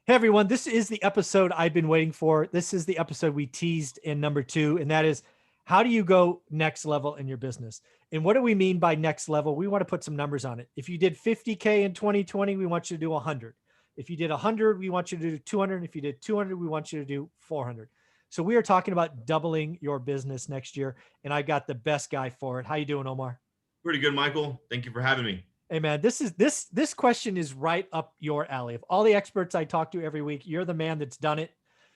Hey everyone, this is the episode I've been waiting for. This is the episode we teased in number 2, and that is how do you go next level in your business? And what do we mean by next level? We want to put some numbers on it. If you did 50K in 2020, we want you to do 100. If you did 100, we want you to do 200. If you did 200, we want you to do 400. So we are talking about doubling your business next year, and I got the best guy for it. How you doing, Omar? Pretty good, Michael. Thank you for having me. Hey man, this question is right up your alley. Of all the experts I talk to every week, you're the man that's done it.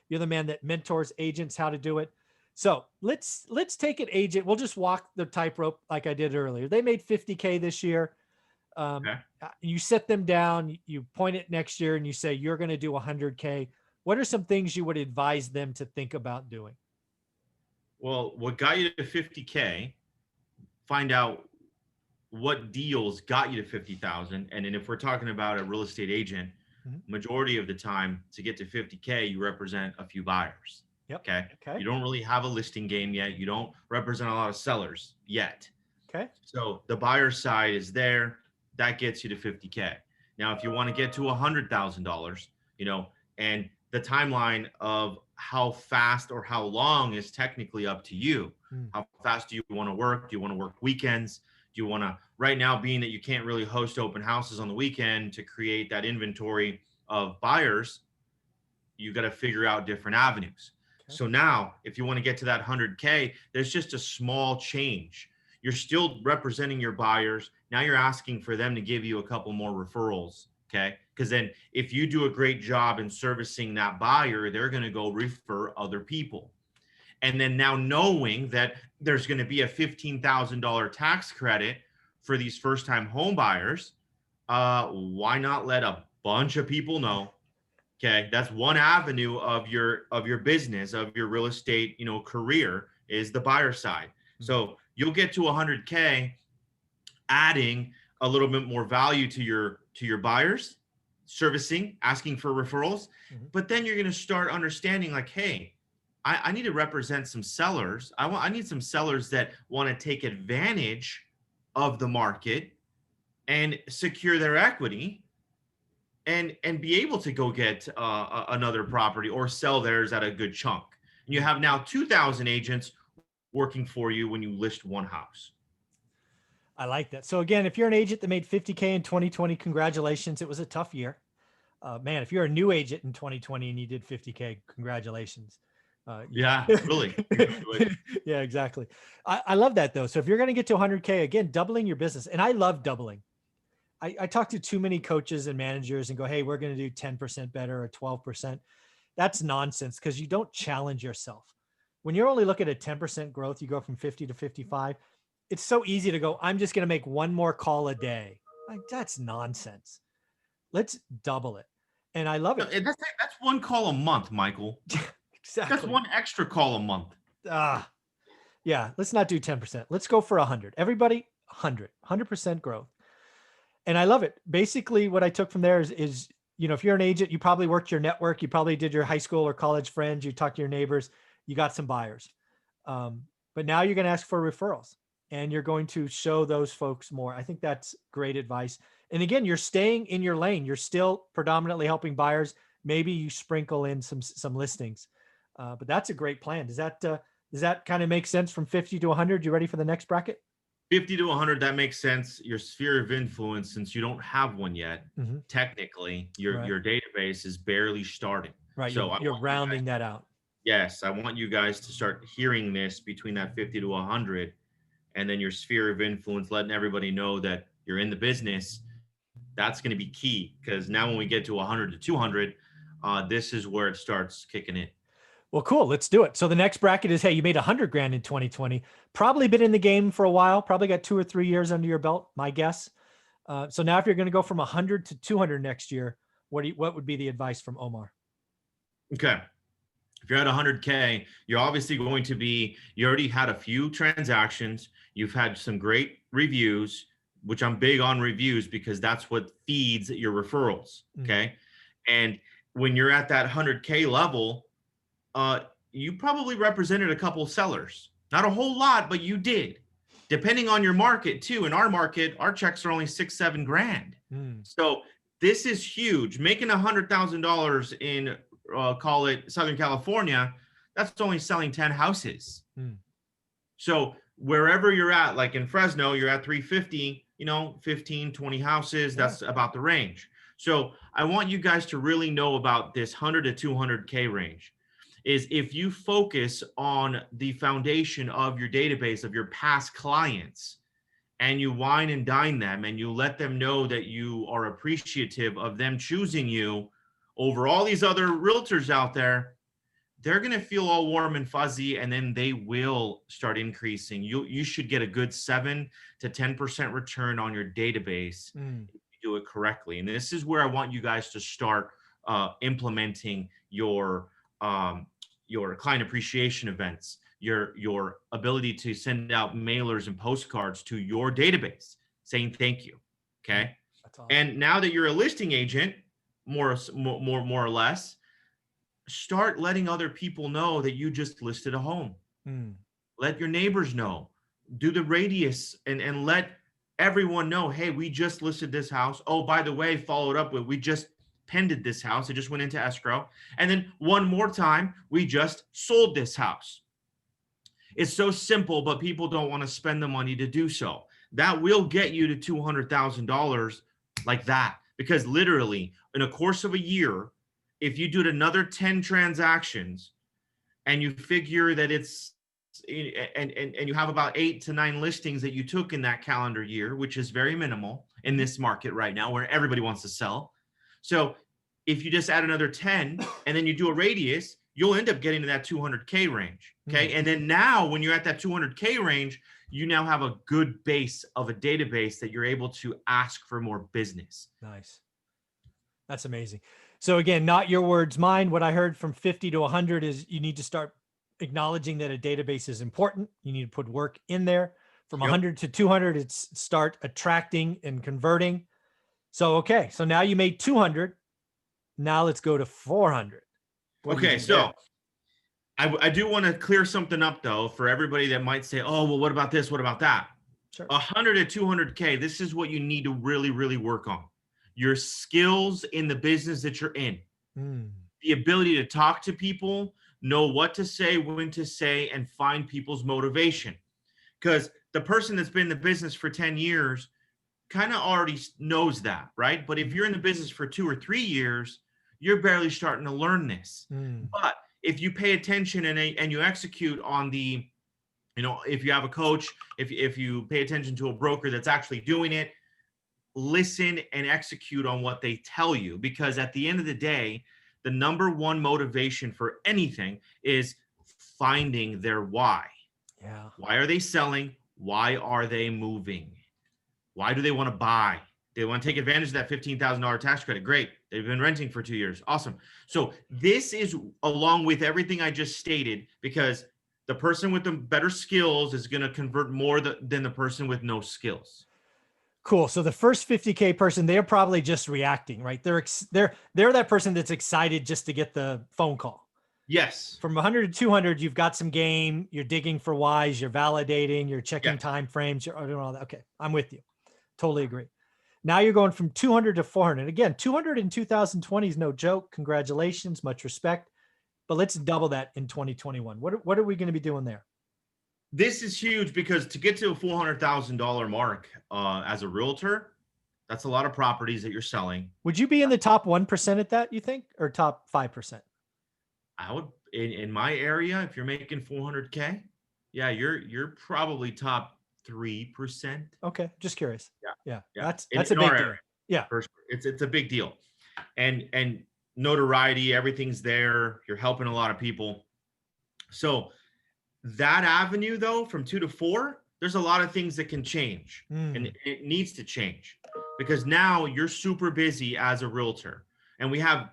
You're the man that mentors agents how to do it. So let's take an agent. We'll just walk the tightrope like I did earlier. They made 50K this year. Okay. You set them down. You point it next year, and you say you're going to do 100K. What are some things you would advise them to think about doing? Well, what got you to 50K? Find out what deals got you to 50,000. And then if we're talking about a real estate agent, majority of the time to get to 50K, you represent a few buyers. Yep. Okay. You don't really have a listing game yet. You don't represent a lot of sellers yet. Okay. So the buyer side is there. That gets you to 50K. Now, if you want to get to $100,000, and the timeline of how fast or how long is technically up to you. How fast do you want to work? Do you want to work weekends? Do you want to, right now, being that you can't really host open houses on the weekend to create that inventory of buyers, you got to figure out different avenues. Okay. So now, if you want to get to that 100K, there's just a small change. You're still representing your buyers. Now you're asking for them to give you a couple more referrals. Okay. Because then if you do a great job in servicing that buyer, they're going to go refer other people. And then now knowing that there's going to be a $15,000 tax credit for these first-time home buyers, why not let a bunch of people know? Okay, that's one avenue of your business, of your real estate, career, is the buyer side. So you'll get to 100K, adding a little bit more value to your buyers, servicing, asking for referrals, but then you're going to start understanding like, hey, I need to represent some sellers. I need some sellers that want to take advantage of the market and secure their equity and be able to go get another property or sell theirs at a good chunk. And you have now 2,000 agents working for you when you list one house. I like that. So again, if you're an agent that made 50K in 2020, congratulations. It was a tough year. Man, if you're a new agent in 2020 and you did 50K, congratulations. Yeah, really. Yeah, exactly. I love that though. So if you're going to get to 100K, again, doubling your business. And I love doubling. I talk to too many coaches and managers and go, hey, we're going to do 10% better or 12%. That's nonsense because you don't challenge yourself. When you're only looking at 10% growth, you go from 50 to 55. It's so easy to go, I'm just going to make one more call a day. Like, that's nonsense. Let's double it. And I love it. That's one call a month, Michael. Exactly. That's one extra call a month. Yeah. Let's not do 10%. Let's go for 100. Everybody, 100% growth. And I love it. Basically what I took from there is, if you're an agent, you probably worked your network. You probably did your high school or college friends. You talked to your neighbors, you got some buyers. But now you're going to ask for referrals and you're going to show those folks more. I think that's great advice. And again, you're staying in your lane. You're still predominantly helping buyers. Maybe you sprinkle in some listings. But that's a great plan. Does that kind of make sense from 50 to 100? You ready for the next bracket? 50 to 100, that makes sense. Your sphere of influence, since you don't have one yet, technically, your database is barely starting. Right. So you're rounding that out. Yes. I want you guys to start hearing this between that 50 to 100 and then your sphere of influence, letting everybody know that you're in the business. That's going to be key because now when we get to 100 to 200, this is where it starts kicking in. Well, cool. Let's do it. So the next bracket is, hey, you made 100 grand in 2020, probably been in the game for a while, probably got 2 or 3 years under your belt, my guess. So now if you're going to go from 100 to 200 next year, what would be the advice from Omar? Okay. If you're at 100K, you're obviously going to be, you already had a few transactions. You've had some great reviews, which I'm big on reviews because that's what feeds your referrals. Okay. And when you're at that 100K level, you probably represented a couple sellers, not a whole lot, but you did, depending on your market too. In our market, our checks are only $6-7 grand. So this is huge. Making $100,000 in call it Southern California, that's only selling 10 houses. So wherever you're at, like in Fresno, you're at 350, 15, 20 houses. That's about the range. So I want you guys to really know about this 100 to 200K range. Is if you focus on the foundation of your database of your past clients, and you wine and dine them, and you let them know that you are appreciative of them choosing you over all these other realtors out there, they're going to feel all warm and fuzzy, and then they will start increasing. You should get a good 7 to 10% return on your database if you do it correctly. And this is where I want you guys to start implementing your client appreciation events, your ability to send out mailers and postcards to your database saying thank you. Okay. That's awesome. And now that you're a listing agent, more or less, start letting other people know that you just listed a home. Let your neighbors know. Do the radius and let everyone know, hey, we just listed this house. Oh, by the way, followed up with, we just pended this house. It just went into escrow. And then one more time, we just sold this house. It's so simple, but people don't want to spend the money to do so. That will get you to $200,000 like that. Because literally, in a course of a year, if you do another 10 transactions and you figure that it's, and you have about 8 to 9 listings that you took in that calendar year, which is very minimal in this market right now where everybody wants to sell. So if you just add another 10 and then you do a radius, you'll end up getting to that 200K range. Okay. And then now when you're at that 200K range, you now have a good base of a database that you're able to ask for more business. Nice. That's amazing. So again, not your words, mine. What I heard from 50 to 100 is you need to start acknowledging that a database is important. You need to put work in there. From 100 to 200, it's start attracting and converting. So, okay. So now you made 200. Now let's go to 400. Okay. So I do want to clear something up though, for everybody that might say, oh, well, what about this? What about that? Sure. 100 to 200K. This is what you need to really, really work on. Your skills in the business that you're in, the ability to talk to people, know what to say, when to say, and find people's motivation. Because the person that's been in the business for 10 years kind of already knows that, right? But if you're in the business for 2 or 3 years, you're barely starting to learn this. But if you pay attention and you execute on the, if you have a coach, if you pay attention to a broker that's actually doing it, listen and execute on what they tell you, because at the end of the day, the number one motivation for anything is finding their why. Yeah. Why are they selling? Why are they moving? Why do they want to buy? They want to take advantage of that $15,000 tax credit. Great. They've been renting for 2 years. Awesome. So this is along with everything I just stated, because the person with the better skills is going to convert more than the person with no skills. Cool. So the first 50K person, they're probably just reacting, right? They're that person that's excited just to get the phone call. Yes. From 100 to 200, you've got some game. You're digging for whys. You're validating. You're checking time frames. You're doing all that. Okay, I'm with you. Totally agree. Now you're going from 200 to 400. Again, 200 in 2020 is no joke. Congratulations, much respect. But let's double that in 2021. What are we going to be doing there? This is huge, because to get to a $400,000 mark as a realtor, that's a lot of properties that you're selling. Would you be in the top 1% at that, you think, or top 5%? I would, in my area, if you're making 400K, yeah, you're probably top 3%. Okay, just curious. Yeah. That's in a big deal. Area, yeah, for sure. It's a big deal, and notoriety, everything's there. You're helping a lot of people. So that avenue, though, from 2 to 4, there's a lot of things that can change, and it needs to change, because now you're super busy as a realtor, and we have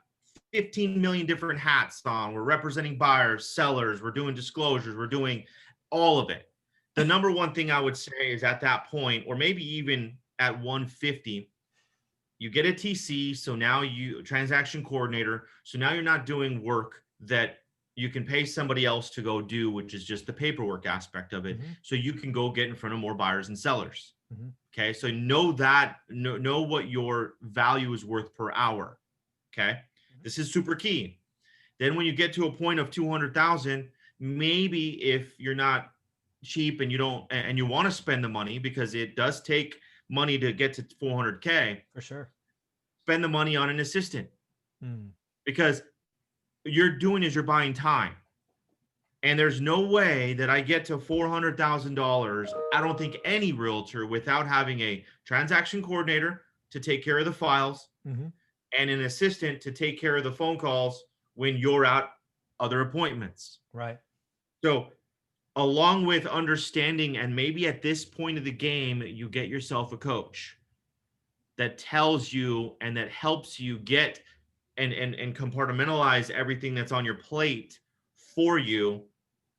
15 million different hats on. We're representing buyers, sellers, we're doing disclosures, we're doing all of it. The number one thing I would say is at that point, or maybe even at 150, you get a TC. So now you transaction coordinator. So now you're not doing work that you can pay somebody else to go do, which is just the paperwork aspect of it. So you can go get in front of more buyers and sellers. Mhm. Okay. So know that, know what your value is worth per hour. Okay. This is super key. Then when you get to a point of 200,000, maybe if you're not cheap and you don't, and you want to spend the money, because it does take money to get to 400K, For sure. spend the money on an assistant, Mm. because you're doing is you're buying time. And there's no way that I get to $400,000. I don't think any realtor, without having a transaction coordinator to take care of the files Mhm. and an assistant to take care of the phone calls when you're at other appointments. Right. So, along with understanding, and maybe at this point of the game, you get yourself a coach that tells you and that helps you get and compartmentalize everything that's on your plate for you,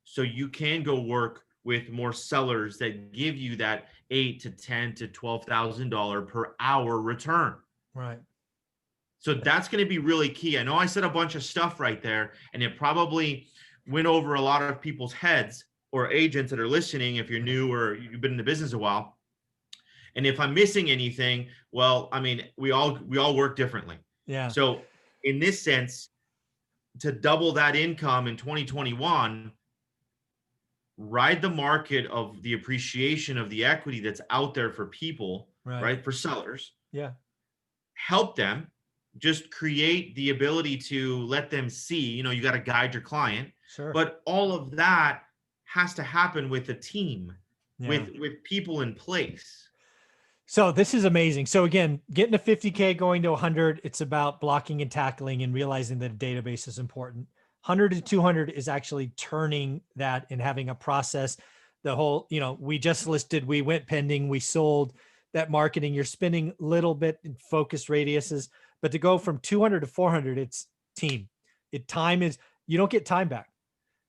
so you can go work with more sellers that give you that 8 to 10 to $12,000 per hour return. Right. So that's going to be really key. I know I said a bunch of stuff right there, and it probably went over a lot of people's heads, or agents that are listening, if you're new or you've been in the business a while. And if I'm missing anything, well, I mean, we all work differently. Yeah. So in this sense, to double that income in 2021, ride the market of the appreciation of the equity that's out there for people, Right. right? For sellers, Yeah. help them, just create the ability to let them see, you got to guide your client, Sure. but all of that has to happen with a team, Yeah. with people in place. So this is amazing. So again, getting to 50K, going to 100, it's about blocking and tackling and realizing that a database is important. 100 to 200 is actually turning that and having a process. The whole, we just listed, we went pending, we sold, that marketing, you're spending a little bit in focus radiuses, but to go from 200 to 400, it's team. You don't get time back,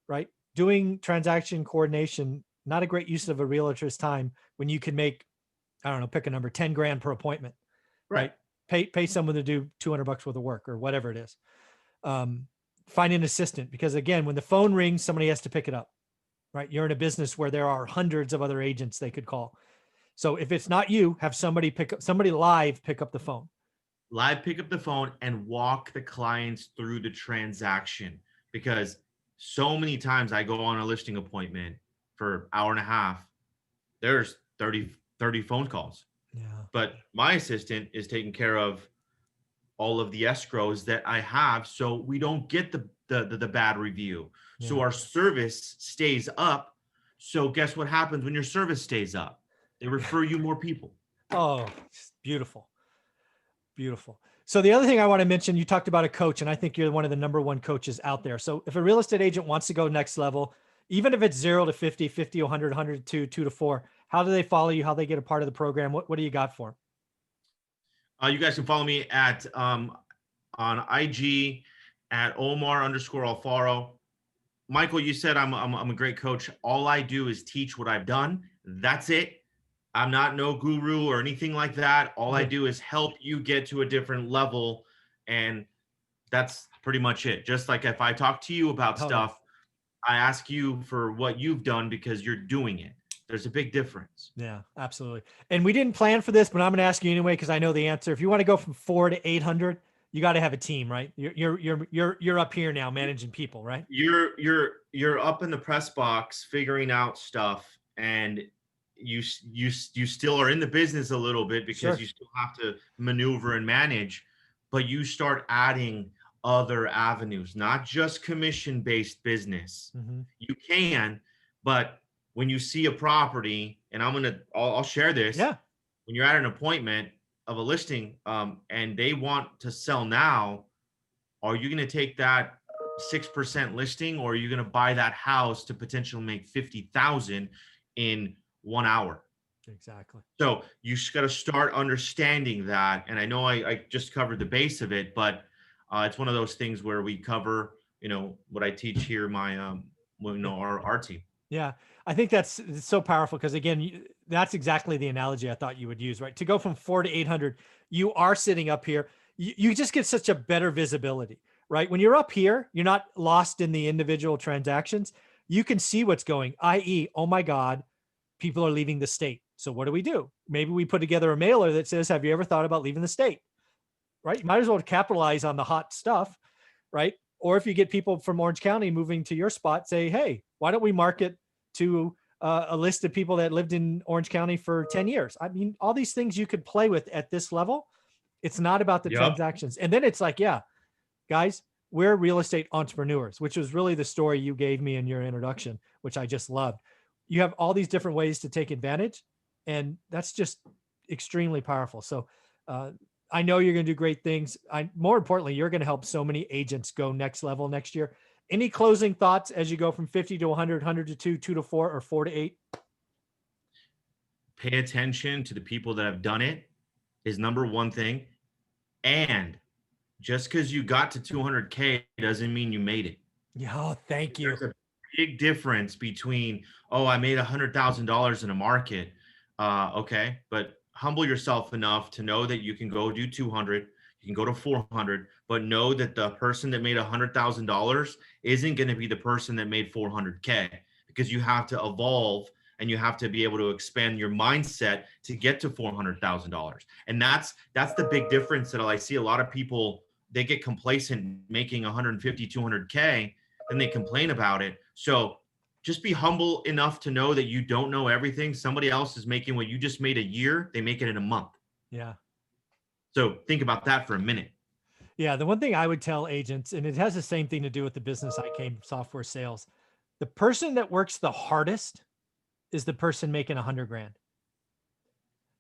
right? Doing transaction coordination, not a great use of a realtor's time when you can make, I don't know, pick a number, 10 grand per appointment, Right. right? Pay someone to do $200 worth of work or whatever it is. Find an assistant, because again, when the phone rings, somebody has to pick it up, right? You're in a business where there are hundreds of other agents they could call. So if it's not you, have somebody pick up the phone. Live pick up the phone and walk the clients through the transaction, because so many times I go on a listing appointment for an hour and a half, there's 30 phone calls, Yeah. but my assistant is taking care of all of the escrows that I have, so we don't get the bad review. So Yeah. our service stays up. So guess what happens when your service stays up? They refer you more people. Oh, beautiful. Beautiful. So the other thing I want to mention, you talked about a coach, and I think you're one of the number one coaches out there. So if a real estate agent wants to go next level, even if it's 0 to 50, 50 to 100, 100 to 2 to 4, how do they follow you? How they get a part of the program? What do you got for them? You guys can follow me at on IG at Omar_Alfaro. Michael, you said I'm a great coach. All I do is teach what I've done. That's it. I'm not no guru or anything like that. All I do is help you get to a different level, and that's pretty much it. Just like if I talk to you about stuff, I ask you for what you've done because you're doing it. There's a big difference. Yeah, absolutely. And we didn't plan for this, but I'm going to ask you anyway, because I know the answer. If you want to go from 4 to 800, you got to have a team, right? You're up here now managing people, right? You're up in the press box figuring out stuff, and you still are in the business a little bit, because Sure. you still have to maneuver and manage, but you start adding other avenues, not just commission-based business. Mm-hmm. You can, but when you see a property, and I'll share this. Yeah. When you're at an appointment of a listing, and they want to sell now, are you going to take that 6% listing, or are you going to buy that house to potentially make 50,000 in 1 hour? Exactly. So you just got to start understanding that. And I know I just covered the base of it, but it's one of those things where we cover, what I teach here, our team. Yeah, I think it's so powerful, because again, that's exactly the analogy I thought you would use, right? To go from 4 to 800, you are sitting up here. You just get such a better visibility, right? When you're up here, you're not lost in the individual transactions. You can see what's going, i.e., oh my God, people are leaving the state. So what do? Maybe we put together a mailer that says, have you ever thought about leaving the state? Right? You might as well capitalize on the hot stuff, right? Or if you get people from Orange County moving to your spot, say, hey, why don't we market to a list of people that lived in Orange County for 10 years? I mean, all these things you could play with at this level. It's not about the Yep. transactions. And then it's like, yeah, guys, we're real estate entrepreneurs, which was really the story you gave me in your introduction, which I just loved. You have all these different ways to take advantage, and that's just extremely powerful. So I know you're going to do great things. More importantly, you're going to help so many agents go next level next year. Any closing thoughts as you go from 50 to 100, 100 to 2, 2 to 4, or 4 to 8? Pay attention to the people that have done it is number one thing. And just because you got to 200K doesn't mean you made it. Yeah, oh, thank you. There's a big difference between, oh, I made $100,000 in a market. Okay, but humble yourself enough to know that you can go do 200, you can go to 400, but know that the person that made $100,000 isn't going to be the person that made 400K, because you have to evolve and you have to be able to expand your mindset to get to $400,000. And that's the big difference that I see a lot of people, they get complacent making 150, 200K, then they complain about it. So just be humble enough to know that you don't know everything. Somebody else is making what you just made a year, they make it in a month. Yeah. So think about that for a minute. Yeah. The one thing I would tell agents, and it has the same thing to do with the business I came, software sales, the person that works the hardest is the person making 100 grand.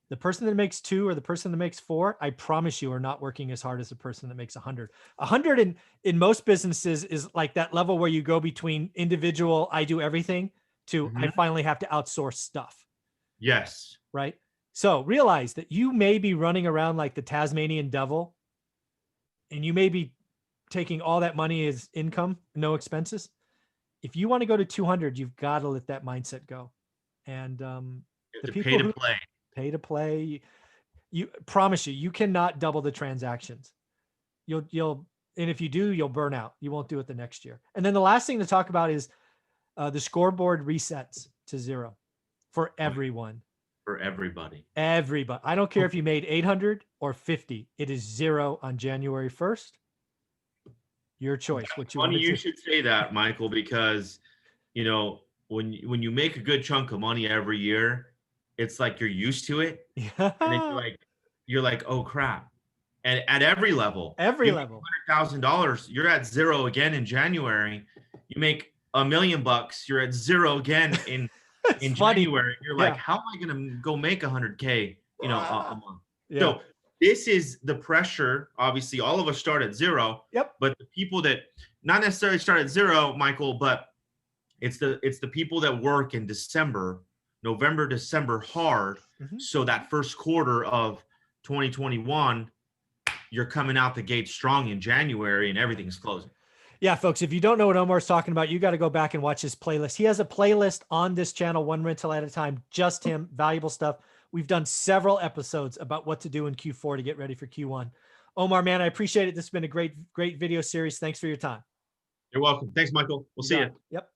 The person that makes 2 or the person that makes 4, I promise you, are not working as hard as the person that makes 100. 100 in most businesses is like that level where you go between individual, I do everything, to I finally have to outsource stuff. Yes. Right. So realize that you may be running around like the Tasmanian devil, and you may be taking all that money as income, no expenses. If you want to go to 200, you've got to let that mindset go. And the people pay to who play. Pay to play, you promise you cannot double the transactions. You'll and if you do, you'll burn out. You won't do it the next year. And then the last thing to talk about is the scoreboard resets to 0 for everyone. For everybody. Everybody. I don't care if you made 800 or 50. It is 0 on January 1st. Your choice. What you Funny want to you do. should say that, Michael, because you know when you make a good chunk of money every year, it's like you're used to it. Yeah. And then you're like, oh crap. And at every level, Every you level. make $100,000, you're at 0 again in January. You make $1 million, you're at 0 again in January. You're like, how am I gonna go make 100K, a month? Yeah. So this is the pressure. Obviously, all of us start at 0. Yep. But the people that not necessarily start at 0, Michael, but it's the people that work in November, December hard. So that first quarter of 2021, you're coming out the gate strong in January and everything's closing. Yeah, folks, if you don't know what Omar's talking about, you got to go back and watch his playlist. He has a playlist on this channel, One Rental at a Time, just him, valuable stuff. We've done several episodes about what to do in Q4 to get ready for Q1. Omar, man, I appreciate it. This has been a great video series. Thanks for your time. You're welcome. Thanks, Michael. We'll see you. Yep.